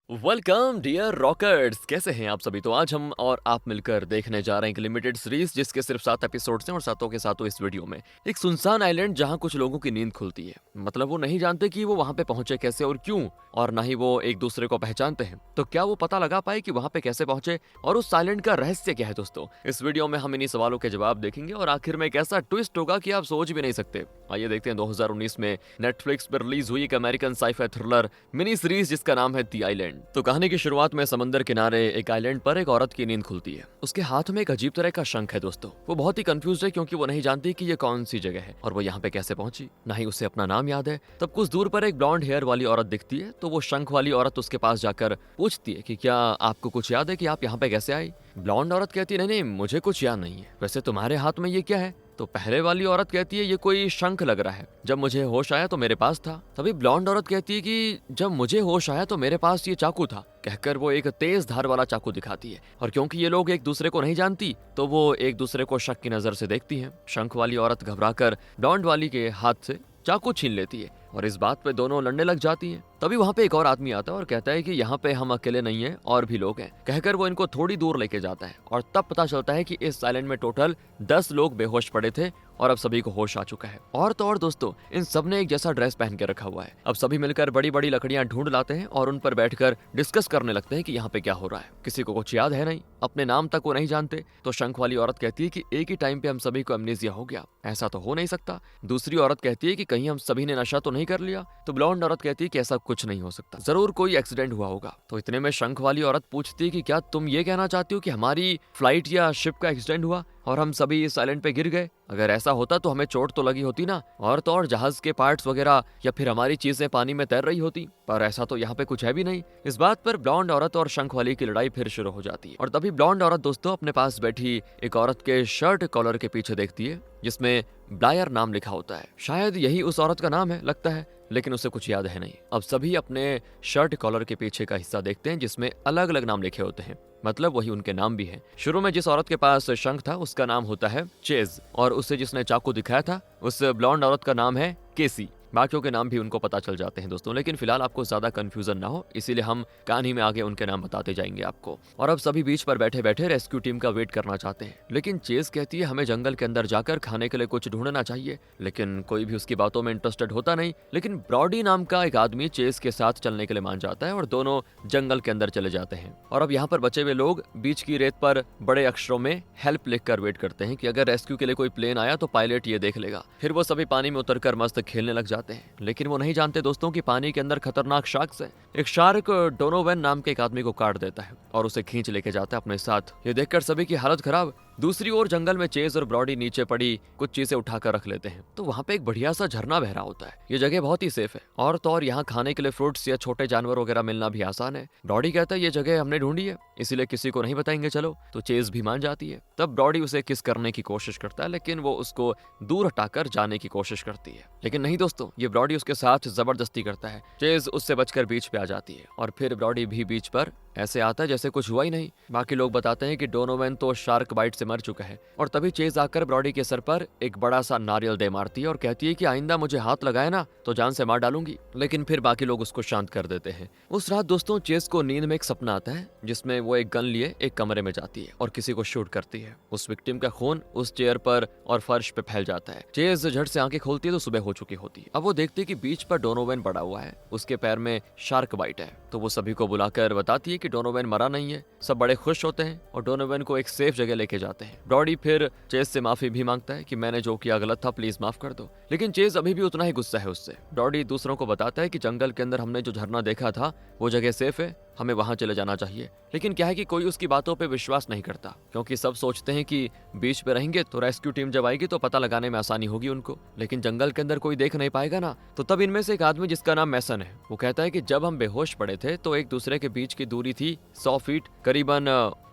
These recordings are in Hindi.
वेलकम डियर रॉकर्स, कैसे हैं आप सभी। तो आज हम और आप मिलकर देखने जा रहे हैं एक लिमिटेड सीरीज जिसके सिर्फ 7 एपिसोड्स हैं और सातों के सातों इस वीडियो में एक सुनसान आइलैंड जहां कुछ लोगों की नींद खुलती है। मतलब वो नहीं जानते कि वो वहां पे पहुंचे कैसे और क्यों, और ना ही वो एक दूसरे को पहचानते हैं। तो क्या वो पता लगा पाए कि वहां पे कैसे पहुंचे और उस आइलैंड का रहस्य क्या है। दोस्तों, इस वीडियो में हम इन्हीं सवालों के जवाब देखेंगे और आखिर में एक ऐसा ट्विस्ट होगा कि आप सोच भी नहीं सकते। आइए देखते हैं 2019 में नेटफ्लिक्स पर रिलीज हुई एक American sci fi thriller mini series जिसका नाम है दी आइलैंड। तो कहानी की शुरुआत में समंदर किनारे एक आइलैंड पर एक औरत की नींद खुलती है। उसके हाथ में एक अजीब तरह का शंख है। दोस्तों, वो बहुत ही कंफ्यूज है क्योंकि वो नहीं जानती कि ये कौन सी जगह है और वो यहाँ पे कैसे पहुंची। ना ही उसे अपना नाम याद है। तब कुछ दूर पर एक ब्लॉन्ड हेयर वाली औरत दिखती है, तो वो शंख वाली औरत उसके पास जाकर पूछती है कि क्या आपको कुछ याद है कि आप यहाँ पे कैसे आई। ब्लॉन्ड औरत कहती है, नहीं मुझे कुछ याद नहीं है। वैसे तुम्हारे हाथ में ये क्या है। तो पहले वाली औरत कहती है, ये कोई शंख लग रहा है, जब मुझे होश आया तो मेरे पास था। तभी ब्लॉन्ड औरत कहती है कि जब मुझे होश आया तो मेरे पास ये चाकू था। कहकर वो एक तेज धार वाला चाकू दिखाती है, और क्योंकि ये लोग एक दूसरे को नहीं जानती तो वो एक दूसरे को शक की नजर से देखती हैं। शंख वाली औरत घबराकर ब्लॉन्ड वाली के हाथ से चाकू छीन लेती है और इस बात पे दोनों लड़ने लग जाती हैं। तभी वहाँ पे एक और आदमी आता है और कहता है कि यहाँ पे हम अकेले नहीं हैं, और भी लोग हैं। कहकर वो इनको थोड़ी दूर लेके जाता है और तब पता चलता है कि इस आइलैंड में टोटल 10 लोग बेहोश पड़े थे और अब सभी को होश आ चुका है। और तो और दोस्तों, इन सब ने एक जैसा ड्रेस पहन के रखा हुआ है। अब सभी मिलकर बड़ी बड़ी लकड़ियां ढूंढ लाते हैं और उन पर बैठकर डिस्कस करने लगते हैं कि यहाँ पे क्या हो रहा है। किसी को कुछ याद है नहीं, अपने नाम तक वो नहीं जानते। तो शंख वाली औरत कहती है कि एक ही टाइम पे हम सभी को अमनेसिया हो गया, ऐसा तो हो नहीं सकता। दूसरी औरत कहती है कि कहीं हम सभी ने नशा तो नहीं कर लिया। तो ब्लॉन्ड औरत कहती है कि ऐसा कुछ नहीं हो सकता, जरूर कोई एक्सीडेंट हुआ होगा। तो इतने में शंख वाली औरत पूछती है कि क्या तुम ये कहना चाहती हो कि हमारी फ्लाइट या शिप का एक्सीडेंट हुआ और हम सभी इस आइलैंड पे गिर गए। अगर ऐसा होता तो हमें चोट तो लगी होती ना, और तो और जहाज के पार्ट्स वगैरह या फिर हमारी चीजें पानी में तैर रही होती। पर ऐसा तो यहाँ पे कुछ है भी नहीं। इस बात पर ब्लॉन्ड औरत और शंख वाली की लड़ाई फिर शुरू हो जाती है। और तभी ब्लॉन्ड औरत दोस्तों अपने पास बैठी एक औरत के शर्ट कॉलर के पीछे देखती है जिसमें ब्लायर नाम लिखा होता है। शायद यही उस औरत का नाम है लगता है, लेकिन उसे कुछ याद है नहीं। अब सभी अपने शर्ट कॉलर के पीछे का हिस्सा देखते हैं जिसमें अलग अलग नाम लिखे होते हैं, मतलब वही उनके नाम भी हैं। शुरू में जिस औरत के पास शंख था उसका नाम होता है चेज, और उसे जिसने चाकू दिखाया था उस ब्लॉन्ड औरत का नाम है केसी। बाकियों के नाम भी उनको पता चल जाते हैं दोस्तों, लेकिन फिलहाल आपको ज्यादा कंफ्यूजन ना हो इसीलिए हम कहानी में आगे उनके नाम बताते जाएंगे आपको। और अब सभी बीच पर बैठे बैठे रेस्क्यू टीम का वेट करना चाहते हैं, लेकिन चेज कहती है हमें जंगल के अंदर जाकर खाने के लिए कुछ ढूंढना चाहिए। लेकिन कोई भी उसकी बातों में इंटरेस्टेड होता नहीं। लेकिन ब्रॉडी नाम का एक आदमी चेज के साथ चलने के लिए मान जाता है और दोनों जंगल के अंदर चले जाते हैं। और अब यहाँ पर बचे हुए लोग बीच की रेत पर बड़े अक्षरों में हेल्प लिखकर वेट करते हैं कि अगर रेस्क्यू के लिए कोई प्लेन आया तो पायलट ये देख लेगा। फिर वो सभी पानी में उतरकर मस्त खेलने लग जाते हैं, लेकिन वो नहीं जानते दोस्तों कि पानी के अंदर खतरनाक शार्क्स है। एक शार्क डोनोवन नाम के एक आदमी को काट देता है और उसे खींच लेके जाता है अपने साथ। ये देखकर सभी की हालत खराब। दूसरी ओर जंगल में चेज और ब्रॉडी नीचे पड़ी कुछ चीजें उठाकर रख लेते हैं, तो वहाँ पे एक बढ़िया सा झरना बह रहा होता है। ये जगह बहुत ही सेफ है, और तो और यहाँ खाने के लिए फ्रूट्स या छोटे जानवर वगैरह मिलना भी आसान है। ब्रॉडी कहता है ये जगह हमने ढूंढी है, इसीलिए किसी को नहीं बताएंगे चलो। तो चेज भी मान जाती है। तब ब्रॉडी उसे किस करने की कोशिश करता है, लेकिन वो उसको दूर हटाकर जाने की कोशिश करती है। लेकिन नहीं दोस्तों, ये ब्रॉडी उसके साथ जबरदस्ती करता है। चेज उससे बचकर बीच पे आ जाती है और फिर ब्रॉडी भी बीच पर ऐसे आता है जैसे कुछ हुआ ही नहीं। बाकी लोग बताते हैं कि डोनोवन तो शार्क बाइट से मर चुका है। और तभी चेज आकर ब्रॉडी के सर पर एक बड़ा सा नारियल दे मारती है और कहती है कि आइंदा मुझे हाथ लगाए ना तो जान से मार डालूंगी। लेकिन फिर बाकी लोग उसको शांत कर देते हैं। उस रात दोस्तों चेज को नींद में एक सपना आता है जिसमें वो एक गन लिए एक कमरे में जाती है और किसी को शूट करती है। उस विक्टिम का खून उस चेयर पर और फर्श पे फैल जाता है। चेज झट से आंखें खोलती है तो सुबह हो चुकी होती है। अब वो देखती है कि बीच पर डोनोवन पड़ा हुआ है, उसके पैर में शार्क बाइट है। तो वो सभी को बुलाकर बताती है कि डोनोवन मरा नहीं है। सब बड़े खुश होते हैं और डोनोवन को एक सेफ जगह लेके जाते हैं। ब्रॉडी फिर चेज से माफी भी मांगता है कि मैंने जो किया गलत था, प्लीज माफ कर दो। लेकिन चेज अभी भी उतना ही गुस्सा है उससे। ब्रॉडी दूसरों को बताता है कि जंगल के अंदर हमने जो झरना देखा था वो जगह सेफ है, हमें वहां चले जाना चाहिए। लेकिन क्या है कि कोई उसकी बातों पे विश्वास नहीं करता, क्योंकि सब सोचते हैं कि बीच पे रहेंगे तो रेस्क्यू टीम जब आएगी तो पता लगाने में आसानी होगी उनको। लेकिन जंगल के अंदर कोई देख नहीं पाएगा ना। तो तब इनमें से एक आदमी जिसका नाम मैसन है, वो कहता है कि जब हम बेहोश पड़े थे तो एक दूसरे के बीच की दूरी थी 100 फीट, करीबन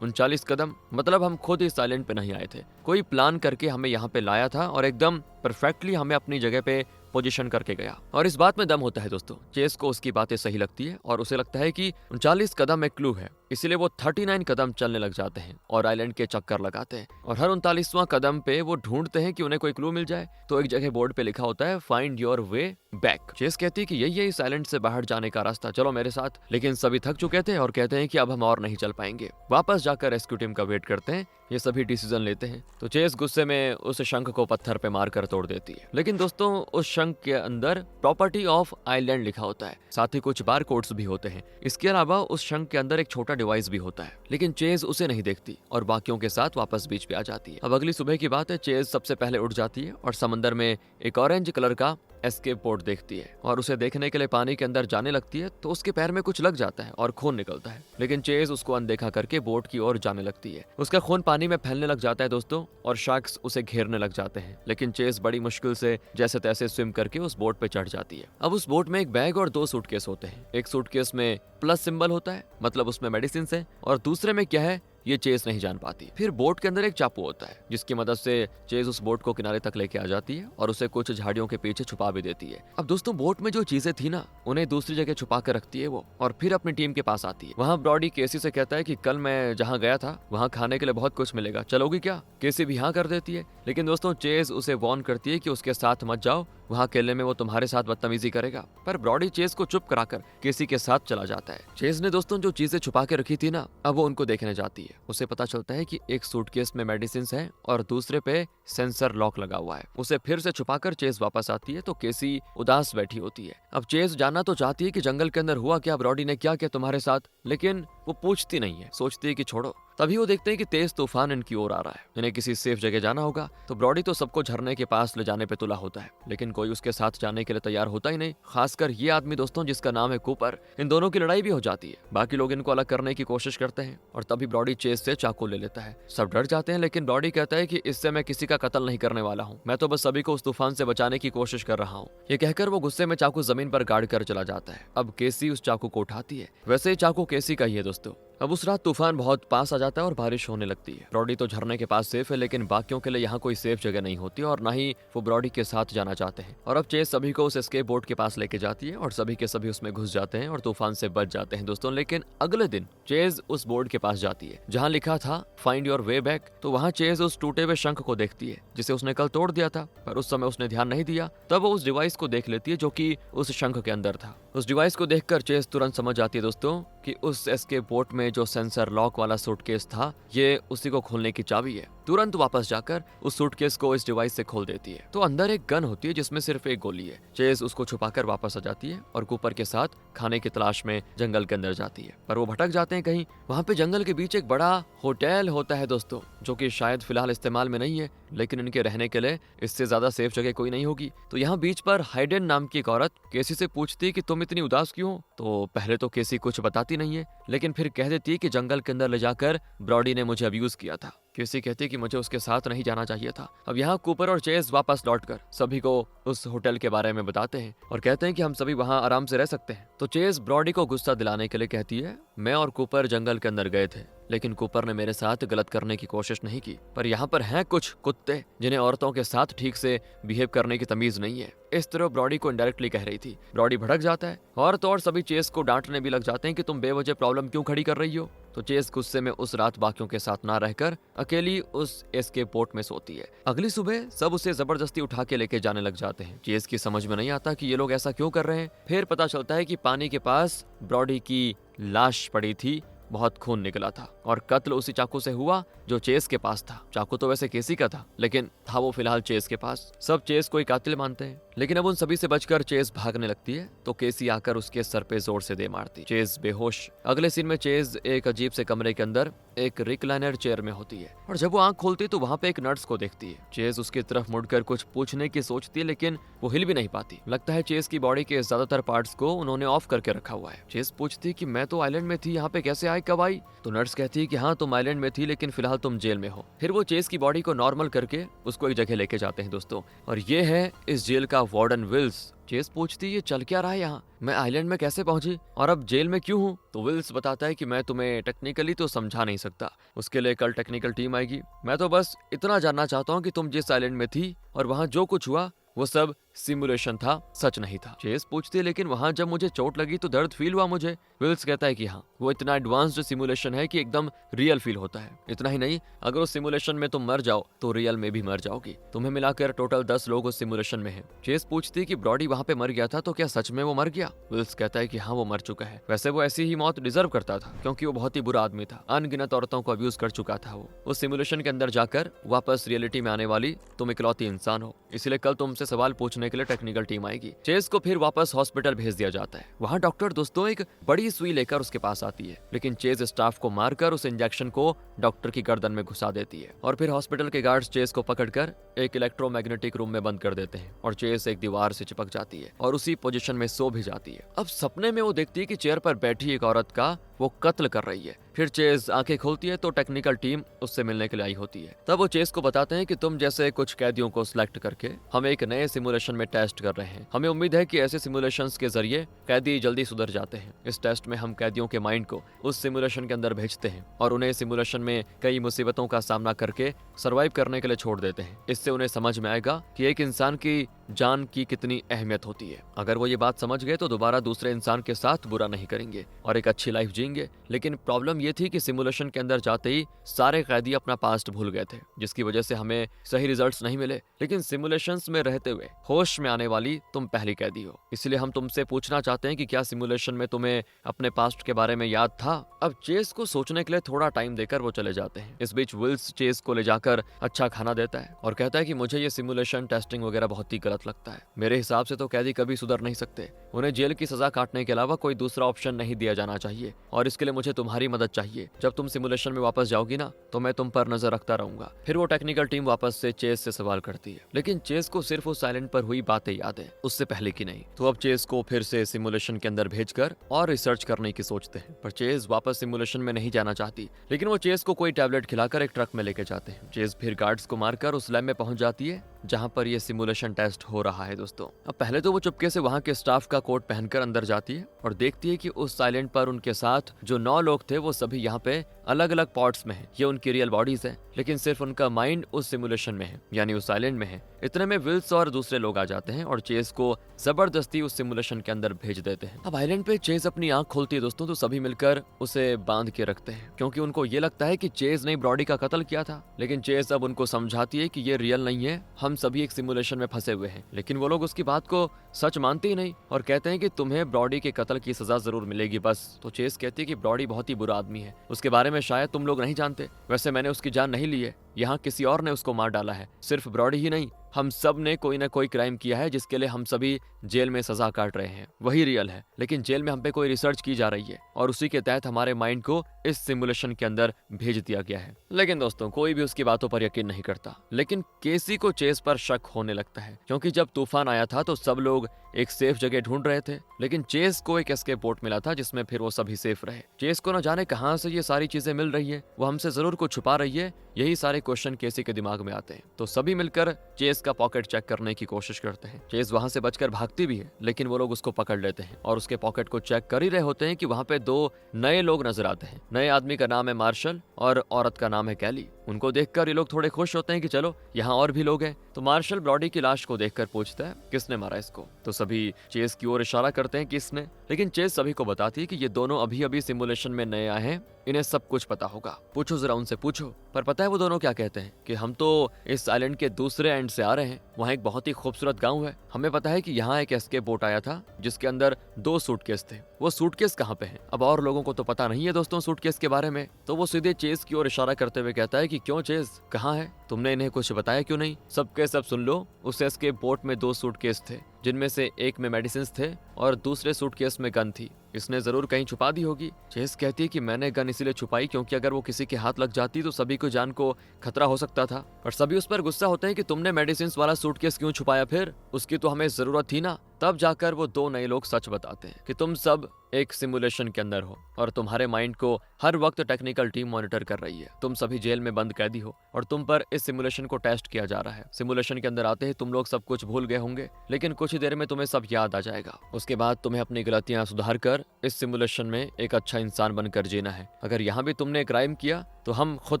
39 कदम। मतलब हम खुद इस आइलैंड पे नहीं आए थे, कोई प्लान करके हमें यहाँ पे लाया था और एकदम परफेक्टली हमें अपनी जगह पे पोजीशन करके गया। और इस बात में दम होता है दोस्तों। चेस को उसकी बातें सही लगती है और उसे लगता है कि 39 कदम एक क्लू है, इसीलिए वो 39 कदम चलने लग जाते हैं और आइलैंड के चक्कर लगाते हैं। और हर 39वां कदम पे वो ढूंढते हैं कि उन्हें कोई क्लू मिल जाए। तो एक जगह बोर्ड पे लिखा होता है find your way back. Chase कहती है कि यही है इस आइलैंड से बाहर जाने का रास्ता, चलो मेरे साथ। लेकिन सभी थक चुके थे और कहते हैं कि अब हम और नहीं चल पाएंगे। वापस जाकर रेस्क्यू टीम का वेट करते हैं। ये सभी डिसीजन लेते हैं तो चेस गुस्से में उस शंख को पत्थर पे मारकर तोड़ देती है। लेकिन दोस्तों उस शंख के अंदर प्रॉपर्टी ऑफ आइलैंड लिखा होता है, साथ ही कुछ बार कोड्स भी होते हैं। इसके अलावा उस शंख के अंदर एक छोटा डिवाइस भी होता है, लेकिन चेज उसे नहीं देखती और बाकियों के साथ वापस बीच पे आ जाती है। अब अगली सुबह की बात है, चेज सबसे पहले उठ जाती है और समंदर में एक ऑरेंज कलर का एस्केप बोट देखती है और उसे देखने के लिए पानी के अंदर जाने लगती है तो उसके पैर में कुछ लग जाता है और खून निकलता है। लेकिन चेज उसको अनदेखा करके बोट की ओर जाने लगती है। उसका खून पानी में फैलने लग जाता है दोस्तों और शार्क्स उसे घेरने लग जाते हैं। लेकिन चेज बड़ी मुश्किल से जैसे तैसे स्विम करके उस बोट पे चढ़ जाती है। अब उस बोट में एक बैग और 2 सूटकेस होते हैं। एक सूटकेस में प्लस सिंबल होता है, मतलब उसमें मेडिसिन है, और दूसरे में क्या है ये चेज नहीं जान पाती। फिर बोट के अंदर एक चाकू होता है जिसकी मदद से चेज उस बोट को किनारे तक लेके आ जाती है और उसे कुछ झाड़ियों के पीछे छुपा भी देती है। अब दोस्तों बोट में जो चीजें थी ना उन्हें दूसरी जगह छुपा कर रखती है वो, और फिर अपनी टीम के पास आती है। वहाँ ब्रॉडी केसी से कहता है कि कल मैं जहाँ गया था वहाँ खाने के लिए बहुत कुछ मिलेगा, चलोगी क्या? केसी भी हाँ कर देती है। लेकिन दोस्तों चेज उसे वार्न करती है कि उसके साथ मत जाओ, वहाँ अकेले में वो तुम्हारे साथ बदतमीजी करेगा। पर ब्रॉडी चेज को चुप कराकर केसी के साथ चला जाता है। चेज ने दोस्तों जो चीजें छुपा के रखी थी ना अब वो उनको देखने जाती है। उसे पता चलता है कि एक सूटकेस में मेडिसिन है और दूसरे पे सेंसर लॉक लगा हुआ है। उसे फिर से छुपाकर चेज वापस आती है तो केसी उदास बैठी होती है। अब चेज जानना तो चाहती है कि जंगल के अंदर हुआ क्या, ब्रॉडी ने क्या किया तुम्हारे साथ, लेकिन वो पूछती नहीं है, सोचती है कि छोड़ो। तभी वो देखते हैं कि तेज तूफान इनकी ओर आ रहा है, इन्हें किसी सेफ जगह जाना होगा। तो ब्रॉडी तो सबको झरने के पास ले जाने पे तुला होता है, लेकिन कोई उसके साथ जाने के लिए तैयार होता ही नहीं, खासकर ये आदमी दोस्तों जिसका नाम है कूपर। इन दोनों की लड़ाई भी हो जाती है। बाकी लोग इनको अलग करने की कोशिश करते हैं और तभी ब्रॉडी चेज से चाकू ले लेता है। सब डर जाते हैं, लेकिन ब्रॉडी कहता है कि इससे मैं किसी का कत्ल नहीं करने वाला हूँ, मैं तो बस सभी को उस तूफान से बचाने की कोशिश कर रहा हूँ। ये कहकर वो गुस्से में चाकू जमीन पर गाड़ कर चला जाता है। अब केसी उस चाकू को उठाती है। वैसे ही चाकू केसी का ही है दोस्तों। अब उस रात तूफान बहुत पास आ जाता है और बारिश होने लगती है। ब्रॉडी तो झरने के पास सेफ है, लेकिन बाकियों के लिए यहाँ कोई सेफ जगह नहीं होती और ना ही वो ब्रॉडी के साथ जाना चाहते हैं। और अब चेज सभी को उस एस्केप बोट के पास लेके जाती है और सभी के सभी उसमें घुस जाते हैं और तूफान से बच जाते हैं दोस्तों। लेकिन अगले दिन चेज उस बोर्ड के पास जाती है जहाँ लिखा था फाइंड योर वे बैक। तो वहाँ चेज उस टूटे हुए शंख को देखती है जिसे उसने कल तोड़ दिया था, पर उस समय उसने ध्यान नहीं दिया। तब वो उस डिवाइस को देख लेती है जो कि उस शंख के अंदर था। उस डिवाइस को देखकर चेज तुरंत समझ जाती है दोस्तों कि उस एस्केप बोट में जो सेंसर लॉक वाला सूटकेस था ये उसी को खोलने की चाबी है। तुरंत वापस जाकर उस सूटकेस को इस डिवाइस से खोल देती है तो अंदर एक गन होती है जिसमें सिर्फ एक गोली है। चेज उसको छुपाकर वापस आ जाती है और कूपर के साथ खाने की तलाश में जंगल के अंदर जाती है, पर वो भटक जाते हैं कहीं। वहाँ पे जंगल के बीच एक बड़ा होटल होता है दोस्तों, जो कि शायद फिलहाल इस्तेमाल में नहीं है, लेकिन इनके रहने के लिए इससे ज्यादा सेफ जगह कोई नहीं होगी। तो यहाँ बीच पर हाइडेन नाम की एक औरत केसी से पूछती है कि तुम इतनी उदास क्यों हो? तो पहले तो केसी कुछ बताती नहीं है, लेकिन फिर कह देती है कि जंगल के अंदर ले जाकर ब्रॉडी ने मुझे अब्यूज किया था। केसी कहती है कि मुझे उसके साथ नहीं जाना चाहिए था। अब यहाँ कूपर और चेज वापस लौटकर सभी को उस होटल के बारे में बताते हैं और कहते हैं कि हम सभी वहाँ आराम से रह सकते हैं। तो चेज ब्रॉडी को गुस्सा दिलाने के लिए कहती है मैं और कूपर जंगल के अंदर गए थे, लेकिन कूपर ने मेरे साथ गलत करने की कोशिश नहीं की, पर यहाँ पर हैं कुछ कुत्ते जिन्हें औरतों के साथ ठीक से बिहेव करने की तमीज नहीं है। इस तरह ब्रॉडी को इनडायरेक्टली कह रही थी। ब्रॉडी भड़क जाता है और तो और सभी चेज को डांटने भी लग जाते हैं कि तुम बेवजह प्रॉब्लम क्यों खड़ी कर रही हो। तो चेज गुस्से में उस रात बाकियों के साथ ना रहकर अकेली उस एस्केप बोट में सोती है। अगली सुबह सब उसे जबरदस्ती उठा के लेके जाने लग जाते हैं। चेज की समझ में नहीं आता कि ये लोग ऐसा क्यों कर रहे हैं। फिर पता चलता है कि पानी के पास ब्रॉडी की लाश पड़ी थी, बहुत खून निकला था और कत्ल उसी चाकू से हुआ जो चेस के पास था। चाकू तो वैसे केसी का था, लेकिन था वो फिलहाल चेस के पास। सब चेस को ही कातिल मानते हैं, लेकिन अब उन सभी से बचकर चेस भागने लगती है तो केसी आकर उसके सर पे जोर से दे मारती। चेस बेहोश। अगले सीन में चेस एक अजीब से कमरे के अंदर एक रिक्लाइनर चेयर में होती है और जब वो आंख खोलती तो वहाँ पे एक नर्स को देखती है। चेस उसकी तरफ मुड़कर कुछ पूछने की सोचती है, लेकिन वो हिल भी नहीं पाती। लगता है चेस की बॉडी के ज्यादातर पार्ट्स को उन्होंने ऑफ करके रखा हुआ है। चेस पूछती है कि मैं तो आइलैंड में थी, यहाँ पे कैसे आई, कब आई? तो नर्स कहती है कि हाँ तुम आइलैंड में थी, लेकिन फिलहाल तुम जेल में हो। फिर वो चेस की बॉडी को नॉर्मल करके उसको एक जगह लेके जाते हैं दोस्तों, और ये है इस जेल का वार्डन विल्स। चेस पूछती है ये चल क्या रहा है यहाँ, मैं आइलैंड में कैसे पहुंची और अब जेल में क्यों हूँ? तो विल्स बताता है कि मैं तुम्हें टेक्निकली तो समझा नहीं सकता, उसके लिए कल टेक्निकल टीम आएगी। मैं तो बस इतना जानना चाहता हूँ कि तुम जिस आइलैंड में थी और वहाँ जो कुछ हुआ वो सब सिमुलेशन था, सच नहीं था। चेस पूछती है लेकिन वहां जब मुझे चोट लगी तो दर्द फील हुआ मुझे। विल्स कहता है कि हाँ, वो इतना एडवांस्ड सिमुलेशन है कि एकदम रियल फील होता है। इतना ही नहीं, अगर उस सिमुलेशन में तुम मर जाओ तो रियल में भी मर जाओगी। तुम्हें मिलाकर टोटल 10 लोग उस सिमुलेशन में हैं। चेस पूछती है कि ब्रॉडी वहां पे मर गया था तो क्या सच में वो मर गया? विल्स कहता है कि हाँ, वो मर चुका है। वैसे वो ऐसी ही मौत डिजर्व करता था क्योंकि वो बहुत ही बुरा आदमी था। अनगिनत औरतों को अब्यूज कर चुका था वो। उस सिमुलेशन के अंदर जाकर वापस रियलिटी में आने वाली तुम इकलौती इंसान हो, इसलिए कल तुमसे सवाल पूछने के लिए टेक्निकल टीम आएगी। चेस को फिर वापस हॉस्पिटल भेज दिया जाता है। वहाँ डॉक्टर दोस्तों एक बड़ी सुई लेकर उसके पास आती है, लेकिन चेस स्टाफ को मारकर उस इंजेक्शन को डॉक्टर की गर्दन में घुसा देती है और फिर हॉस्पिटल के गार्ड्स चेस को पकड़कर एक इलेक्ट्रोमैग्नेटिक रूम में बंद कर देते हैं और चेस एक दीवार से चिपक जाती है और उसी पोजीशन में सो भी जाती है। अब सपने में वो देखती है कि चेयर पर बैठी एक औरत का वो कत्ल कर रही है। फिर चेस आंखें खोलती है तो टेक्निकल टीम उससे मिलने के लिए आई होती है। तब वो चेस को बताते हैं कि तुम जैसे कुछ कैदियों को सिलेक्ट करके हम एक नए सिमुलेशन में टेस्ट कर रहे हैं। हमें उम्मीद है कि ऐसे सिमुलेशंस के जरिए कैदी जल्दी सुधर जाते हैं। इस टेस्ट में हम कैदियों के माइंड को उस सिमुलेशन के अंदर भेजते हैं और उन्हें सिमुलेशन में कई मुसीबतों का सामना करके सर्वाइव करने के लिए छोड़ देते हैं। इससे उन्हें समझ में आएगा कि एक इंसान की जान की कितनी अहमियत होती है। अगर वो ये बात समझ गए तो दोबारा दूसरे इंसान के साथ बुरा नहीं करेंगे और एक अच्छी लाइफ जिएंगे। लेकिन प्रॉब्लम ये थी कि सिमुलेशन के अंदर जाते ही सारे कैदी अपना पास्ट भूल गए थे, जिसकी वजह से हमें सही रिजल्ट्स नहीं मिले। लेकिन सिमुलेशंस में रहते हुए होश में आने वाली तुम पहली कैदी हो, इसलिए हम तुमसे पूछना चाहते हैं कि क्या सिमुलेशन में तुम्हें अपने पास्ट के बारे में याद था? अब चेस को सोचने के लिए थोड़ा टाइम देकर वो चले जाते हैं। इस बीच विल्स चेस को ले जाकर अच्छा खाना देता है और कहता है कि मुझे ये सिमुलेशन टेस्टिंग वगैरह बहुत ही गलत लगता है। मेरे हिसाब से तो कैदी कभी सुधर नहीं सकते। उन्हें जेल की सजा काटने के अलावा कोई दूसरा ऑप्शन नहीं दिया जाना चाहिए और इसके लिए मुझे तुम्हारी मदद चाहिए। जब तुम सिमुलेशन में वापस जाओगी ना तो मैं तुम पर नजर रखता रहूंगा। फिर वो टेक्निकल टीम वापस से चेस से सवाल करती है, लेकिन चेस को सिर्फ उस आइलैंड पर हुई बातें याद है, उससे पहले की नहीं। तो अब चेस को फिर से सिमुलेशन के अंदर भेजकर और रिसर्च करने की सोचते हैं, पर चेस वापस सिमुलेशन में नहीं जाना चाहती। लेकिन वो चेस को कोई टैबलेट खिलाकर एक ट्रक में लेके जाते हैं। चेस फिर गार्ड्स को मारकर उस लैब में पहुंच जाती है जहां पर ये सिमुलेशन टेस्ट हो रहा है। दोस्तों, अब पहले तो वो चुपके से वहां के स्टाफ का कोट पहनकर अंदर जाती है और देखती है कि उस आइलैंड पर उनके साथ जो 9 लोग थे वो सभी यहाँ पे अलग अलग पॉट्स में हैं। ये उनकी रियल बॉडीज हैं, लेकिन सिर्फ उनका माइंड उस सिमुलेशन में है, यानी उस आइलैंड में है। इतने में विल्स और दूसरे लोग आ जाते हैं और चेस को जबरदस्ती उस सिमुलेशन के अंदर भेज देते हैं। अब आइलैंड पे चेस अपनी आंख खोलती है दोस्तों, तो सभी मिलकर उसे बांध के रखते हैं क्योंकि उनको ये लगता है कि चेस ने ब्रॉडी का कत्ल किया था। लेकिन चेस अब उनको समझाती है कि ये रियल नहीं है, हम सभी एक सिमुलेशन में फंसे हुए हैं। लेकिन वो लोग उसकी बात को सच मानते ही नहीं और कहते हैं कि तुम्हें ब्रॉडी के कत्ल की सजा जरूर मिलेगी बस। तो चेस कहती है कि ब्रॉडी बहुत ही बुरा आदमी है, उसके बारे में शायद तुम लोग नहीं जानते। वैसे मैंने उसकी जान नहीं ली है, यहाँ किसी और ने उसको मार डाला है। सिर्फ ब्रॉडी ही नहीं, हम सब ने कोई ना कोई क्राइम किया है जिसके लिए हम सभी जेल में सजा काट रहे हैं, वही रियल है। लेकिन जेल में हम पे कोई रिसर्च की जा रही है और उसी के तहत हमारे माइंड को इस सिमुलेशन के अंदर भेज दिया गया है। लेकिन दोस्तों, कोई भी उसकी बातों पर यकीन नहीं करता। लेकिन केसी को चेस पर शक होने लगता है क्योंकि जब तूफान आया था तो सब लोग एक सेफ जगह ढूंढ रहे थे, लेकिन चेस को एक एस्केप बोट मिला था जिसमें फिर वो सभी सेफ रहे। चेस को न जाने कहां से ये सारी चीजें मिल रही है, वो हमसे जरूर कुछ छुपा रही है। यही सारे क्वेश्चन केसी के दिमाग में आते हैं। तो सभी मिलकर चेस का पॉकेट चेक करने की कोशिश करते हैं। चेस वहां से बचकर भागती भी है, लेकिन वो लोग उसको पकड़ लेते हैं और उसके पॉकेट को चेक कर ही रहे होते हैं कि वहां पे 2 नए लोग नजर आते हैं। नए आदमी का नाम है मार्शल और औरत का नाम है कैली। उनको देखकर ये लोग थोड़े खुश होते हैं कि चलो यहाँ और भी लोग हैं। तो मार्शल ब्रॉडी की लाश को देखकर पूछता है, किसने मारा इसको? तो सभी चेस की ओर इशारा करते हैं किसने, लेकिन चेस सभी को बताती है कि ये दोनों अभी अभी सिमुलेशन में नए आए हैं, इन्हें सब कुछ पता होगा, पूछो जरा उनसे पूछो। पर पता है वो दोनों क्या कहते हैं कि हम तो इस आइलैंड के दूसरे एंड से आ रहे हैं, वहाँ एक बहुत ही खूबसूरत गांव है। हमें पता है कि यहाँ एक एस्केप बोट आया था जिसके अंदर 2 सूटकेस थे। वो सूटकेस कहाँ पे हैं? अब और लोगों को तो पता नहीं है दोस्तों सूटकेस के बारे में। तो वो सीधे चेस की ओर इशारा करते हुए कहता है कि क्यों चेस, कहाँ है? तुमने इन्हें कुछ बताया क्यों नहीं? सबके सब सुन लो, उस एस्केप बोट में 2 सूटकेस थे जिनमें से एक में मेडिसिन थे और दूसरे सूटकेस में गन थी। इसने जरूर कहीं छुपा दी होगी। चेस कहती है कि मैंने गन इसीलिए छुपाई क्योंकि अगर वो किसी के हाथ लग जाती तो सभी को जान को खतरा हो सकता था। और सभी उस पर गुस्सा होते हैं कि तुमने मेडिसिन वाला सूटकेस क्यों छुपाया, फिर उसकी तो हमें जरूरत थी ना। तब जाकर वो 2 नए लोग सच बताते हैं कि तुम सब एक सिमुलेशन के अंदर हो और तुम्हारे माइंड को हर वक्त टेक्निकल टीम मॉनिटर कर रही है। तुम सभी जेल में बंद कैदी हो और तुम पर इस सिमुलेशन को टेस्ट किया जा रहा है। सिमुलेशन के अंदर आते ही तुम लोग सब कुछ भूल गए होंगे, लेकिन कुछ ही देर में तुम्हें सब याद आ जाएगा। उसके बाद तुम्हें अपनी गलतियां सुधार कर इस सिमुलेशन में एक अच्छा इंसान बनकर जीना है। अगर यहाँ भी तुमने क्राइम किया तो हम खुद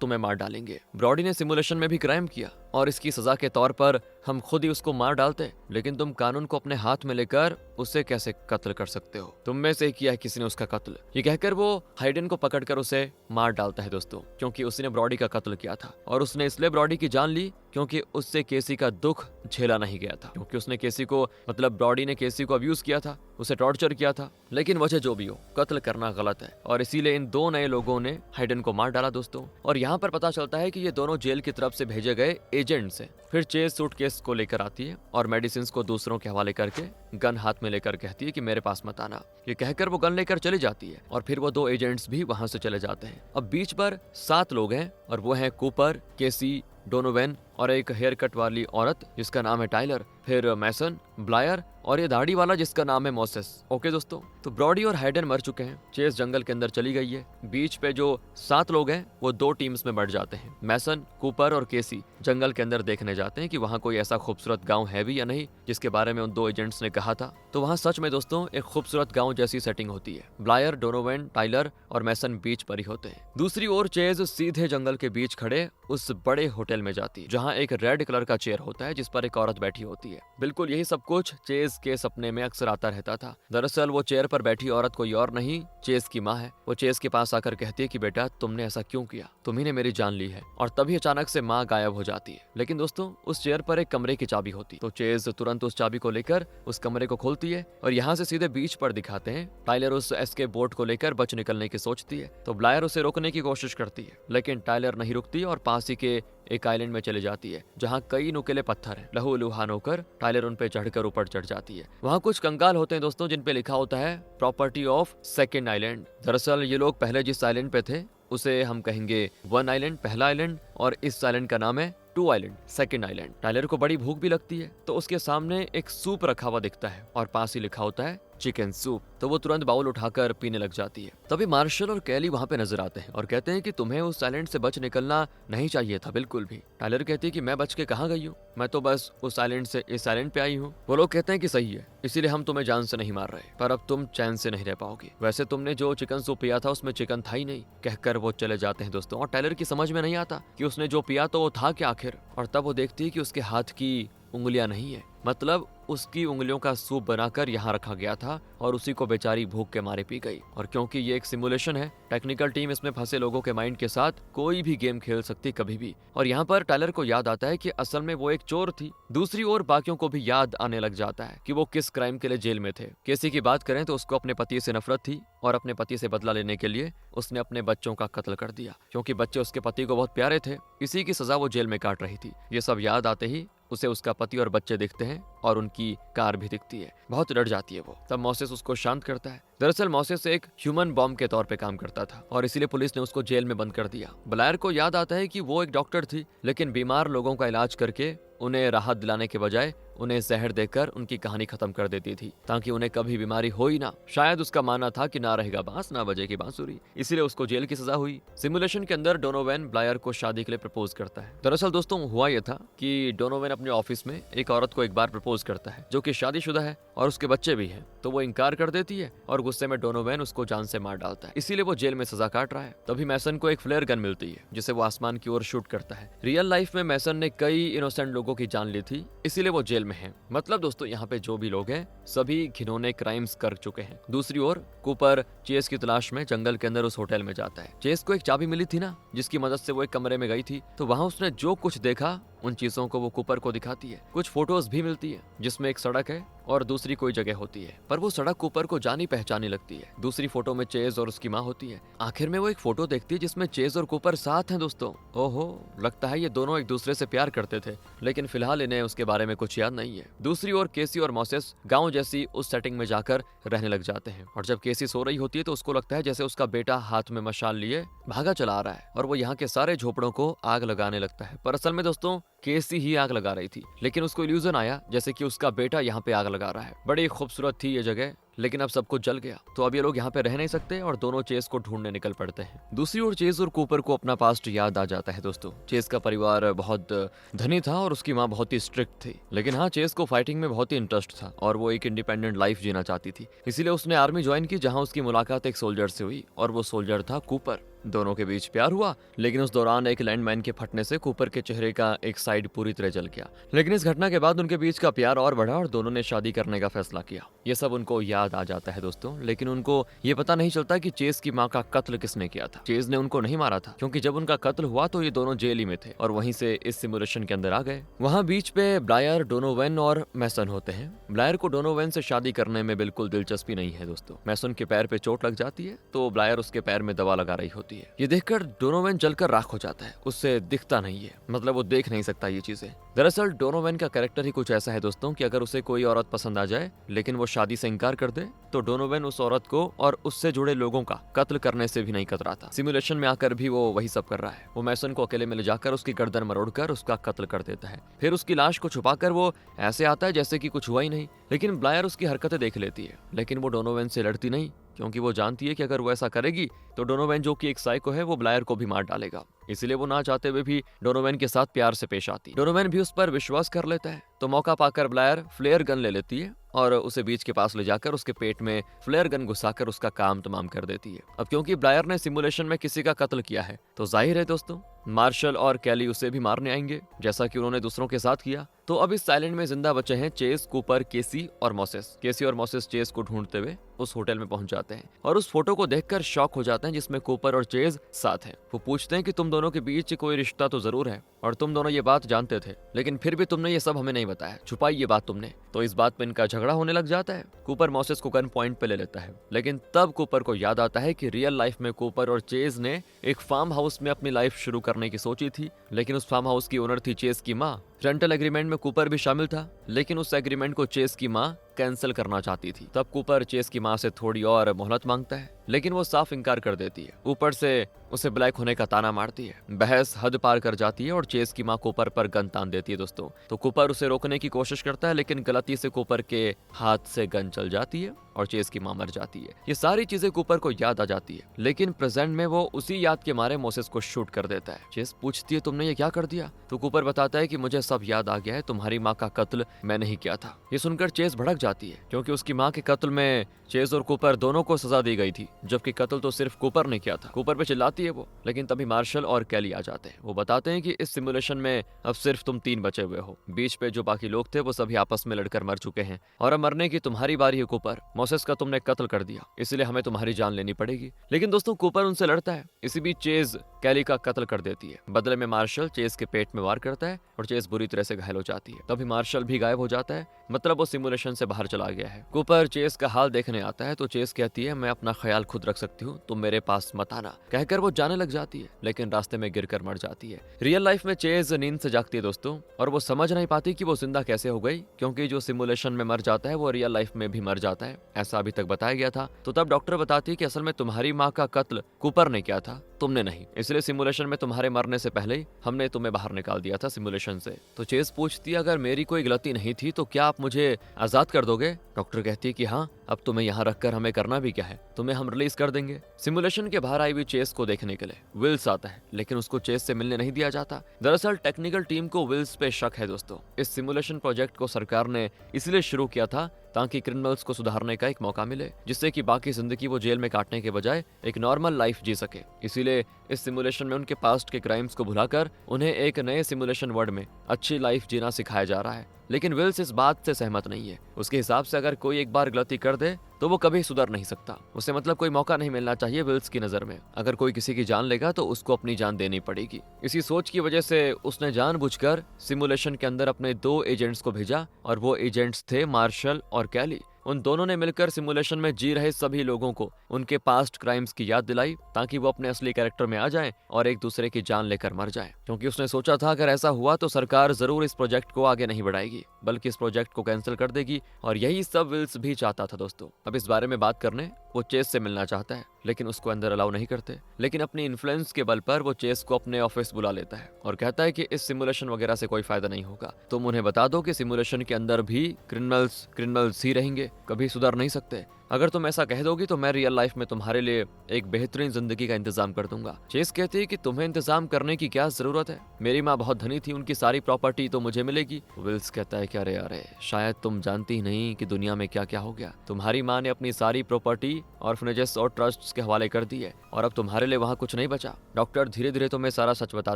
तुम्हें मार डालेंगे। ब्रॉडी ने सिमुलेशन में भी क्राइम किया, और इसकी सजा के तौर पर हम खुद ही उसको मार डालते, लेकिन तुम कानून को अपने हाथ में लेकर उसे कैसे कत्ल कर सकते हो? तुम में से किया है किसी ने उसका कत्ल। ये कहकर वो हाइडन को पकड़कर उसे मार डालता है दोस्तों, क्योंकि उसने ब्रॉडी का कत्ल किया था और उसने इसलिए ब्रॉडी की जान ली क्योंकि उससे केसी का दुख झेला नहीं गया था, क्योंकि उसने केसी को मतलब ब्रॉडी ने केसी को अब्यूज किया था, उसे टॉर्चर किया था। लेकिन वजह जो भी हो, कत्ल करना गलत है और इसीलिए इन दो नए लोगों ने हाइडन को मार डाला दोस्तों। और यहाँ पर पता चलता है कि ये दोनों जेल की तरफ से भेजे गए एजेंट्स हैं। फिर चेज सूटकेस को लेकर आती है और मेडिसिन को दूसरों के हवाले करके गन हाथ में लेकर कहती है कि मेरे पास मत आना। ये कहकर वो गन लेकर चली जाती है और फिर वो दो एजेंट्स भी वहां से चले जाते हैं। अब बीच पर 7 लोग हैं और वो हैं कूपर, केसी, डोनोवन और एक हेयर कट वाली औरत जिसका नाम है टाइलर, फिर मैसन, ब्लायर और ये दाढ़ी वाला जिसका नाम है मोसेस। ओके दोस्तों, तो ब्रॉडी और हाइडन मर चुके हैं, चेस जंगल के अंदर चली गई है। बीच पे जो 7 लोग हैं वो 2 टीम्स में बढ़ जाते हैं। मैसन, कूपर और केसी जंगल के अंदर देखने जाते हैं कि वहाँ कोई ऐसा खूबसूरत गांव है भी या नहीं जिसके बारे में उन 2 एजेंट्स ने कहा था। तो वहाँ सच में दोस्तों एक खूबसूरत गाँव जैसी सेटिंग होती है। ब्लायर, डोनोवन, टाइलर और मैसन बीच पर ही होते हैं। दूसरी ओर चेज सीधे जंगल के बीच खड़े उस बड़े होटल में जाती है जहाँ एक रेड कलर का चेयर होता है जिस पर एक औरत बैठी होती है। बिल्कुल यही सब कुछ चेज के सपने में अक्सर आता रहता था। दरअसल वो चेयर पर बैठी औरत कोई और नहीं, चेज की माँ है। वो चेज के पास आकर कहती है कि बेटा तुमने ऐसा क्यों किया, तुम्ही ने मेरी जान ली है। और तभी अचानक से माँ गायब हो जाती है। लेकिन दोस्तों उस चेयर पर एक कमरे की चाबी होती, तो चेज तुरंत उस चाबी को लेकर उस कमरे को खोलती है और यहाँ से सीधे बीच पर दिखाते हैं। टाइलर उस एस्केप बोट को लेकर बच निकलने की सोचती है, तो ब्लायर उसे रोकने की कोशिश करती है, लेकिन टाइलर नहीं रुकती और पास ही के एक आइलैंड में चली जाती है जहाँ कई नुकीले पत्थर हैं। लहूलुहान होकर टाइलर उन पे चढ़कर ऊपर चढ़ जाती है। वहाँ कुछ कंकाल होते हैं दोस्तों जिन पे लिखा होता है प्रॉपर्टी ऑफ सेकेंड आइलैंड। दरअसल ये लोग पहले जिस आइलैंड पे थे उसे हम कहेंगे 1 आइलैंड, पहला आइलैंड, और इस आइलैंड का नाम है 2 आइलैंड, सेकेंड आइलैंड। टाइलर को बड़ी भूख भी लगती है तो उसके सामने एक सूप रखा हुआ दिखता है और पास ही लिखा होता है चिकन सूप। तो वो तुरंत बाउल उठाकर पीने लग जाती है। तभी मार्शल और कैली वहाँ पे नजर आते हैं और कहते हैं कि तुम्हें उस आइलैंड से बच निकलना नहीं चाहिए था बिल्कुल भी। टाइलर कहती है कि मैं बच के कहाँ गई हूँ, मैं तो बस उस आइलैंड से इस आइलैंड पे आई हूँ। वो लोग कहते हैं कि सही है, इसीलिए हम तुम्हें जान से नहीं मार रहे, पर अब तुम चैन से नहीं रह पाओगी। वैसे तुमने जो चिकन सूप पिया था उसमें चिकन था ही नहीं। कहकर वो चले जाते हैं दोस्तों। और टाइलर की समझ में नहीं आता कि उसने जो पिया तो वो था क्या आखिर। और तब वो देखती है कि उसके हाथ की उंगलियां नहीं है, मतलब उसकी उंगलियों का सूप बनाकर यहाँ रखा गया था और उसी को बेचारी भूख के मारे पी गई। और क्योंकि ये एक सिमुलेशन है, टेक्निकल टीम इसमें फंसे लोगों के माइंड के साथ कोई भी गेम खेल सकती कभी भी। और यहाँ पर टाइलर को याद आता है कि असल में वो एक चोर थी। दूसरी ओर बाकियों को भी याद आने लग जाता है कि वो किस क्राइम के लिए जेल में थे। केसी की बात करें तो उसको अपने पति से नफरत थी और अपने पति से बदला लेने के लिए उसने अपने बच्चों का कत्ल कर दिया, क्योंकि बच्चे उसके पति को बहुत प्यारे थे। इसी की सजा वो जेल में काट रही थी। ये सब याद आते ही उसे उसका पति और बच्चे दिखते हैं और उनकी कार भी दिखती है। बहुत डर जाती है वो। तब मोसेस उसको शांत करता है। दरअसल मोसेस एक ह्यूमन बॉम्ब के तौर पे काम करता था और इसीलिए पुलिस ने उसको जेल में बंद कर दिया। ब्लायर को याद आता है कि वो एक डॉक्टर थी, लेकिन बीमार लोगों का इलाज करके उन्हें राहत दिलाने के बजाय उन्हें जहर देकर उनकी कहानी खत्म कर देती थी, ताकि उन्हें कभी बीमारी हो ही ना। शायद उसका मानना था कि ना रहेगा बांस ना बजेगी बांसुरी, इसीलिए उसको जेल की सजा हुई। सिमुलेशन के अंदर डोनोवन ब्लायर को शादी के लिए प्रपोज करता है। दरअसल दोस्तों हुआ यह था कि डोनोवन अपने ऑफिस में एक औरत को एक बार प्रपोज करता है जो कि शादीशुदा है और उसके बच्चे भी हैं, तो वो इनकार कर देती है और गुस्से में डोनोवन उसको जान से मार डालता है। इसीलिए वो जेल में सजा काट रहा है। तभी मैसन को एक फ्लेयर गन मिलती है जिसे वो आसमान की ओर शूट करता है। रियल लाइफ में मैसन ने कई इनोसेंट लोगों की जान ली थी, इसीलिए वो जेल में है। मतलब दोस्तों यहाँ पे जो भी लोग हैं सभी घिनौने क्राइम्स कर चुके हैं। दूसरी ओर कूपर चेस की तलाश में जंगल के अंदर उस होटल में जाता है। चेस को एक चाबी मिली थी ना, जिसकी मदद से वो एक कमरे में गई थी, तो वहाँ उसने जो कुछ देखा उन चीजों को वो कूपर को दिखाती है। कुछ फोटोज भी मिलती है जिसमें एक सड़क है और दूसरी कोई जगह होती है, पर वो सड़क कूपर को जानी पहचानी लगती है। दूसरी फोटो में चेज और उसकी माँ होती है। आखिर में वो एक फोटो देखती है जिसमें चेज और कूपर साथ हैं दोस्तों। ओहो, लगता है ये दोनों एक दूसरे से प्यार करते थे, लेकिन फिलहाल इन्हें उसके बारे में कुछ याद नहीं है। दूसरी ओर केसी और मोसेस गाँव जैसी उस सेटिंग में जाकर रहने लग जाते हैं और जब केसी सो रही होती है तो उसको लगता है जैसे उसका बेटा हाथ में मशाल लिए भागा चला आ रहा है और वो यहाँ के सारे झोपड़ों को आग लगाने लगता है। पर असल में दोस्तों केसी ही आग लगा रही थी, लेकिन उसको इल्यूजन आया जैसे कि उसका बेटा यहाँ पे आग लगा रहा है। बड़ी खूबसूरत थी ये जगह, लेकिन अब सब कुछ जल गया, तो अब ये लोग यहाँ पे रह नहीं सकते और दोनों चेस को ढूंढने निकल पड़ते हैं। दूसरी ओर चेस और कूपर को अपना पास्ट याद आ जाता है दोस्तों। चेस का परिवार बहुत धनी था और उसकी माँ बहुत ही स्ट्रिक्ट थी, लेकिन हाँ, चेस को फाइटिंग में बहुत ही इंटरेस्ट था और वो एक इंडिपेंडेंट लाइफ जीना चाहती थी। इसीलिए उसने आर्मी ज्वाइन की, जहाँ उसकी मुलाकात एक सोल्जर से हुई और वो सोल्जर था कूपर। दोनों के बीच प्यार हुआ, लेकिन उस दौरान एक लैंडमाइन के फटने से कूपर के चेहरे का एक साइड पूरी तरह जल गया। लेकिन इस घटना के बाद उनके बीच का प्यार और बढ़ा और दोनों ने शादी करने का फैसला किया। ये सब उनको याद आ जाता है दोस्तों, लेकिन उनको ये पता नहीं चलता कि चेस की माँ का कत्ल किसने किया था। चेस ने उनको नहीं मारा था, क्योंकि जब उनका कत्ल हुआ तो ये दोनों जेल ही में थे और वहीं से इस सिमुलेशन के अंदर आ गए। वहाँ बीच पे ब्लायर, डोनोवन और मैसन होते हैं। ब्लायर को डोनोवन से शादी करने में बिल्कुल दिलचस्पी नहीं है दोस्तों। मैसन के पैर पे चोट लग जाती है तो ब्लायर उसके पैर में दवा लगा रही होती है। ये देखकर डोनोवन जलकर राख हो जाता है, उससे दिखता नहीं है, मतलब वो देख नहीं सकता ये चीजें। दरअसल डोनोवन का कैरेक्टर ही कुछ ऐसा है दोस्तों कि अगर उसे कोई औरत पसंद आ जाए लेकिन वो शादी से इनकार कर दे तो डोनोवन उस औरत को और उससे जुड़े लोगों का कत्ल करने से भी नहीं कतराता। सिमुलेशन में आकर भी वो वही सब कर रहा है। वो मैसन को अकेले में ले जाकर उसकी गर्दन मरोड़कर उसका कत्ल कर देता है। फिर उसकी लाश को छुपाकर वो ऐसे आता है जैसे कि कुछ हुआ ही नहीं। लेकिन ब्लायर उसकी हरकतें देख लेती है, लेकिन वो डोनोवन से लड़ती नहीं, क्योंकि वो जानती है कि अगर वो ऐसा करेगी तो डोनोवन, जो कि एक साइको है, वो ब्लायर को भी मार डालेगा। इसलिए वो ना चाहते हुए भी डोनोवन के साथ प्यार से पेश आती। डोनोवन भी उस पर विश्वास कर लेता है, तो मौका पाकर ब्लायर फ्लेयर गन ले लेती है और उसे बीच के पास ले जाकर उसके पेट में फ्लेयर गन घुसाकर उसका काम तमाम कर देती है। अब क्योंकि ब्लायर ने सिमुलेशन में किसी का कत्ल किया है तो जाहिर है दोस्तों मार्शल और कैली उसे भी मारने आएंगे, जैसा कि उन्होंने दूसरों के साथ किया। तो अब इस साइलेंट में जिंदा बचे हैं चेस, कूपर, केसी और मोसेस। केसी और मोसेस चेस को ढूंढते हुए उस होटल में पहुंच जाते हैं और उस फोटो को देखकर शॉक हो जाते हैं जिसमें कूपर और चेस साथ हैं। वो पूछते हैं कि तुम दोनों के बीच कोई रिश्ता तो जरूर है और तुम दोनों ये बात जानते थे, लेकिन फिर भी तुमने ये सब हमें नहीं बताया, छुपाई ये बात तुमने। तो इस बात पे इनका झगड़ा होने लग जाता है। कूपर मोसेस को गन पॉइंट पे ले लेता है, लेकिन तब कूपर को याद आता है कि रियल लाइफ में कूपर और चेस ने एक फार्म हाउस में अपनी लाइफ शुरू करने की सोची थी, लेकिन उस फार्म हाउस की ओनर थी चेस की माँ। रेंटल एग्रीमेंट में कूपर भी शामिल था, लेकिन उस एग्रीमेंट को चेस की माँ कैंसिल करना चाहती थी। तब कूपर चेस की माँ से थोड़ी और मोहलत मांगता है, लेकिन वो साफ इनकार कर देती है। ऊपर से उसे ब्लैक होने का ताना मारती है। बहस हद पार कर जाती है और चेस की माँ कूपर पर गन तान देती है दोस्तों। तो कूपर उसे रोकने की कोशिश करता है, लेकिन गलती से कूपर के हाथ से गन चल जाती है और चेस की माँ मर जाती है। ये सारी चीजें कूपर को याद आ जाती है, लेकिन प्रेजेंट में वो उसी याद के मारे मोसेस को शूट कर देता है। चेस पूछती है, तुमने ये क्या कर दिया? तो कूपर बताता है कि मुझे सब याद आ गया है, तुम्हारी माँ का कत्ल मैंने ही किया था। ये सुनकर चेस भड़क जाती है, क्योंकि उसकी माँ के कत्ल में चेस और कूपर दोनों को सजा दी गई थी, जबकि कत्ल तो सिर्फ कूपर ने किया था। कूपर पे चिल्लाती है वो, लेकिन तभी मार्शल और कैली आ जाते हैं। वो बताते हैं कि इस सिमुलेशन में अब सिर्फ तुम 3 बचे हुए हो। बीच पे जो बाकी लोग थे वो सभी आपस में लड़कर मर चुके हैं और अब मरने की तुम्हारी बारी है कूपर। मोसेस का तुमने कत्ल कर दिया, इसलिए हमें तुम्हारी जान लेनी पड़ेगी। लेकिन दोस्तों कूपर उनसे लड़ता है। इसी बीच चेस कैली का कत्ल कर देती है। बदले में मार्शल चेस के पेट में वार करता है और चेस बुरी तरह से घायल हो जाती है। तभी मार्शल भी गायब हो जाता है, मतलब वो सिमुलेशन से बाहर चला गया है। कूपर चेस का हाल देखने आता है तो चेस कहती है, मैं अपना ख्याल खुद रख सकती हूँ, तुम मेरे पास मत आना। कहकर वो जाने लग जाती है, लेकिन रास्ते में गिरकर मर जाती है। रियल लाइफ में चेस नींद से जागती है दोस्तों, और वो समझ नहीं पाती कि वो जिंदा कैसे हो गई, क्योंकि जो सिमुलेशन में मर जाता है वो रियल लाइफ में भी मर जाता है, ऐसा अभी तक बताया गया था। तो तब डॉक्टर बताती है कि असल में तुम्हारी माँ का कत्ल कूपर ने किया था, तुमने नहीं, इसलिए सिमुलेशन में तुम्हारे मरने से पहले ही हमने तुम्हें बाहर निकाल दिया था सिमुलेशन से। तो चेस पूछती है, अगर मेरी कोई गलती नहीं थी तो क्या आप मुझे आजाद कर दोगे? डॉक्टर कहती है कि हाँ, अब तुम्हें यहाँ रखकर हमें करना भी क्या है, तुम्हें हम रिलीज कर देंगे। सिमुलेशन के बाहर आई हुई चेस को देखने के लिए विल्स आता है, लेकिन उसको चेस से मिलने नहीं दिया जाता। दरअसल टेक्निकल टीम को विल्स पे शक है दोस्तों। इस सिमुलेशन प्रोजेक्ट को सरकार ने इसलिए शुरू किया था ताकि क्रिमिनल्स को सुधारने का एक मौका मिले, जिससे कि बाकी जिंदगी वो जेल में काटने के बजाय एक नॉर्मल लाइफ जी सके। इसीलिए इस सिमुलेशन में उनके पास्ट के क्राइम्स को भुलाकर उन्हें एक नए सिमुलेशन वर्ल्ड में अच्छी लाइफ जीना सिखाया जा रहा है। लेकिन विल्स इस बात से सहमत नहीं है। उसके हिसाब से अगर कोई एक बार गलती कर दे तो वो कभी सुधर नहीं सकता। उसे मतलब कोई मौका नहीं मिलना चाहिए विल्स की नजर में। अगर कोई किसी की जान लेगा तो उसको अपनी जान देनी पड़ेगी। इसी सोच की वजह से उसने जानबूझकर सिमुलेशन के अंदर अपने 2 एजेंट्स को भेजा, और वो एजेंट्स थे मार्शल और कैली। उन दोनों ने मिलकर सिमुलेशन में जी रहे सभी लोगों को उनके पास्ट क्राइम्स की याद दिलाई, ताकि वो अपने असली कैरेक्टर में आ जाएं और एक दूसरे की जान लेकर मर जाएं। क्योंकि उसने सोचा था अगर ऐसा हुआ तो सरकार जरूर इस प्रोजेक्ट को आगे नहीं बढ़ाएगी, बल्कि इस प्रोजेक्ट को कैंसिल कर देगी, और यही सब विल्स भी चाहता था दोस्तों। अब इस बारे में बात करने वो चेस से मिलना चाहता है, लेकिन उसको अंदर अलाउ नहीं करते। लेकिन अपनी इन्फ्लुएंस के बल पर वो चेस को अपने ऑफिस बुला लेता है और कहता है कि इस सिमुलेशन वगैरह से कोई फायदा नहीं होगा, तुम उन्हें बता दो कि सिमुलेशन के अंदर भी क्रिमिनल्स ही रहेंगे, कभी सुधर नहीं सकते। अगर तुम ऐसा कह दोगी तो मैं रियल लाइफ में तुम्हारे लिए एक बेहतरीन जिंदगी का इंतजाम कर दूंगा। चेस कहती है कि तुम्हें इंतजाम करने की क्या जरूरत है, मेरी माँ बहुत धनी थी, उनकी सारी प्रॉपर्टी तो मुझे मिलेगी। विल्स कहता है कि अरे अरे, शायद तुम जानती ही नहीं कि दुनिया में क्या क्या हो गया। तुम्हारी माँ ने अपनी सारी प्रॉपर्टी ऑर्फनेजेस और ट्रस्ट के हवाले कर दी है और अब तुम्हारे लिए वहाँ कुछ नहीं बचा। डॉक्टर धीरे धीरे तुम्हें सारा सच बता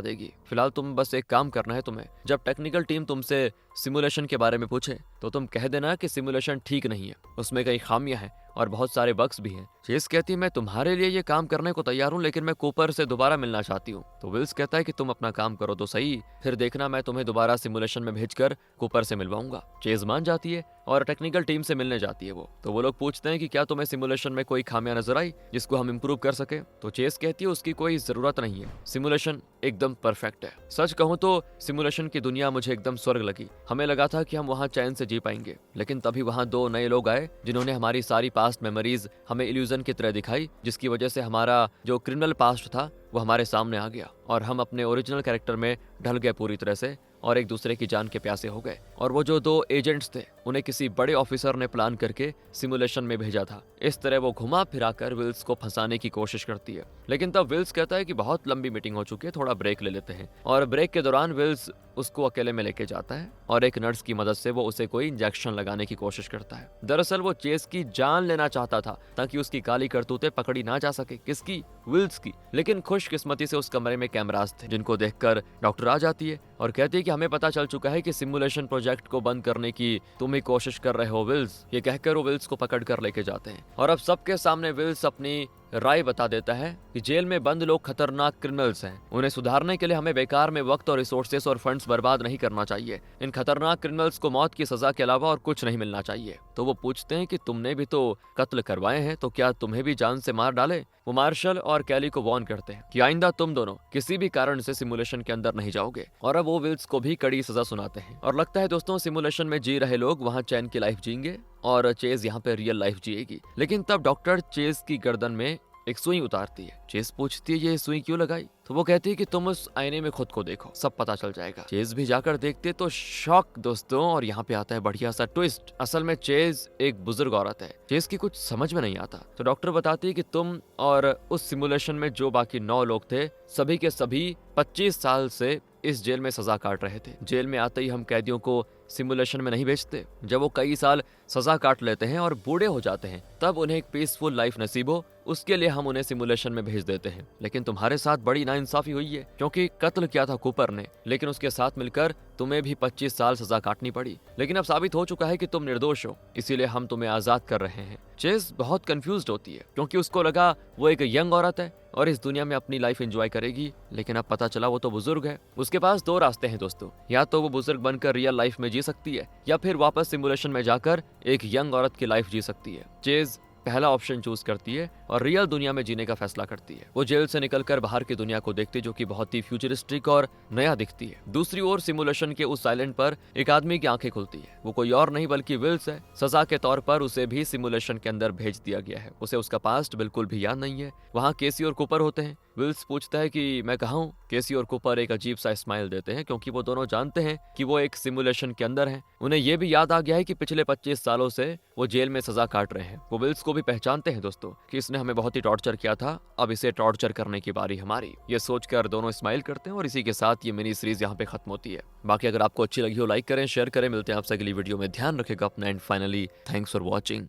देगी। फिलहाल तुम बस एक काम करना है तुम्हें, जब टेक्निकल टीम तुमसे सिमुलेशन के बारे में पूछे तो तुम कह देना कि सिमुलेशन ठीक नहीं है, उसमें कई खामियां हैं और बहुत सारे बग्स भी हैं। चेस कहती है मैं तुम्हारे लिए ये काम करने को तैयार हूँ, लेकिन मैं कूपर से दोबारा मिलना चाहती हूँ। तो विल्स कहता है कि तुम अपना काम करो तो सही, फिर देखना मैं तुम्हें दोबारा सिमुलेशन में भेजकर कूपर से मिलवाऊंगा। चेस मान जाती है और टेक्निकल टीम से मिलने जाती है वो लोग पूछते हैं कि क्या तुम्हें सिमुलेशन में कोई खामियां नजर आई जिसको हम इम्प्रूव कर सके। तो चेस कहती है उसकी कोई जरूरत नहीं है, सिमुलेशन एकदम परफेक्ट है। सच कहूँ तो सिमुलेशन की दुनिया मुझे एकदम स्वर्ग लगी। हमें लगा था कि हम वहाँ चैन से जी पाएंगे, लेकिन तभी वहाँ दो नए लोग आए जिन्होंने हमारी सारी पास्ट मेमोरीज हमें इल्यूजन की तरह दिखाई, जिसकी वजह से हमारा जो क्रिमिनल पास्ट था वो हमारे सामने आ गया और हम अपने ओरिजिनल कैरेक्टर में ढल गए पूरी तरह से और एक दूसरे की जान के प्यासे हो गए। और वो जो दो एजेंट्स थे उन्हें किसी बड़े ऑफिसर ने प्लान करके सिमुलेशन में भेजा था। इस तरह वो घुमा फिरा कर विल्स को फंसाने की कोशिश करती है, लेकिन तब विल्स कहता है कि बहुत लंबी मीटिंग हो चुकी है, थोड़ा ब्रेक ले लेते हैं। और ब्रेक के दौरान विल्स उसको अकेले में लेके जाता है और एक नर्स की मदद से वो उसे कोई इंजेक्शन लगाने की कोशिश करता है। दरअसल वो चेस की जान लेना चाहता था ताकि उसकी काली करतूतें पकड़ी ना जा सके। किसकी? विल्स की। लेकिन खुशकिस्मती से उस कमरे में कैमरास थे जिनको देखकर डॉक्टर आ जाती है और कहती है कि हमें पता चल चुका है कि सिमुलेशन प्रोजेक्ट को बंद करने की तुम ही कोशिश कर रहे हो विल्स। ये कहकर वो विल्स को पकड़ कर लेके जाते हैं और अब सबके सामने विल्स अपनी राय बता देता है कि जेल में बंद लोग खतरनाक क्रिमिनल्स हैं, उन्हें सुधारने के लिए हमें बेकार में वक्त और रिसोर्सेस और फंड्स बर्बाद नहीं करना चाहिए। इन खतरनाक क्रिमिनल्स को मौत की सजा के अलावा और कुछ नहीं मिलना चाहिए। तो वो पूछते हैं कि तुमने भी तो कत्ल करवाए हैं, तो क्या तुम्हें भी जान से मार डाले? वो मार्शल और कैली को वॉर्न करते हैं कि आइंदा तुम दोनों किसी भी कारण से सिमुलेशन के अंदर नहीं जाओगे और अब वो विल्स को भी कड़ी सजा सुनाते हैं। और लगता है दोस्तों सिमुलेशन में जी रहे लोग वहाँ चैन की लाइफ जीएंगे और चेज यहाँ पे रियल लाइफ जिएगी। लेकिन तब डॉक्टर चेज की गर्दन में एक सुई उतारती है। चेस पूछती है ये सुई क्यों लगाई? तो वो कहती है कि तुम उस आईने में खुद को देखो, सब पता चल जाएगा। चेज भी जाकर देखते तो शॉक दोस्तों, और यहाँ पे आता है बढ़िया सा ट्विस्ट। असल में चेज एक बुजुर्ग औरत है। चेज की कुछ समझ में नहीं आता तो डॉक्टर बताती है कि तुम और उस सिमुलेशन में जो बाकी 9 लोग थे सभी के सभी 25 साल से इस जेल में सजा काट रहे थे। जेल में आते ही हम कैदियों को सिमुलेशन में नहीं भेजते। जब वो कई साल सजा काट लेते हैं और बूढ़े हो जाते हैं तब उन्हें एक पीसफुल लाइफ नसीब हो, उसके लिए हम उन्हें सिमुलेशन में भेज देते हैं। लेकिन तुम्हारे साथ बड़ी नाइंसाफी हुई है क्योंकि कत्ल किया था कूपर ने, लेकिन उसके साथ मिलकर तुम्हें भी 25 साल सजा काटनी पड़ी। लेकिन अब साबित हो चुका है कि तुम निर्दोष हो, इसीलिए हम तुम्हें आजाद कर रहे हैं। चेस बहुत कंफ्यूज्ड होती है क्योंकि उसको लगा वो एक यंग औरत है और इस दुनिया में अपनी लाइफ एंजॉय करेगी, लेकिन अब पता चला वो तो बुजुर्ग है। उसके पास 2 रास्ते हैं दोस्तों, या तो वो बुजुर्ग बनकर रियल लाइफ में जी सकती है या फिर वापस सिमुलेशन में जाकर एक यंग औरत की लाइफ जी सकती है। चेज पहला ऑप्शन चूज करती है और रियल दुनिया में जीने का फैसला करती है। वो जेल से निकलकर बाहर की दुनिया को देखती है जो कि बहुत ही फ्यूचरिस्टिक और नया दिखती है। दूसरी ओर सिमुलेशन के उस आइलैंड पर एक आदमी की आंखें खुलती है। वो कोई और नहीं बल्कि विल्स है। सजा के तौर पर उसे भी सिमुलेशन के अंदर भेज दिया गया है। उसे उसका पास्ट बिल्कुल भी याद नहीं है। वहाँ केसी और कूपर होते हैं। विल्स पूछता है कि मैं कहाँ हूँ? केसी और कूपर एक अजीब सा स्माइल देते हैं क्योंकि वो दोनों जानते हैं कि वो एक सिमुलेशन के अंदर हैं। उन्हें ये भी याद आ गया है कि पिछले 25 सालों से वो जेल में सजा काट रहे हैं। वो विल्स को भी पहचानते हैं दोस्तों कि इसने हमें बहुत ही टॉर्चर किया था, अब इसे टॉर्चर करने की बारी हमारी। ये सोचकर दोनों स्माइल करते हैं और इसी के साथ ये मिनी सीरीज यहाँ पे खत्म होती है। बाकी अगर आपको अच्छी लगी हो लाइक करें, शेयर करें। मिलते हैं आपसे अगली वीडियो में। ध्यान रखेगा अपना and finally thanks for watching.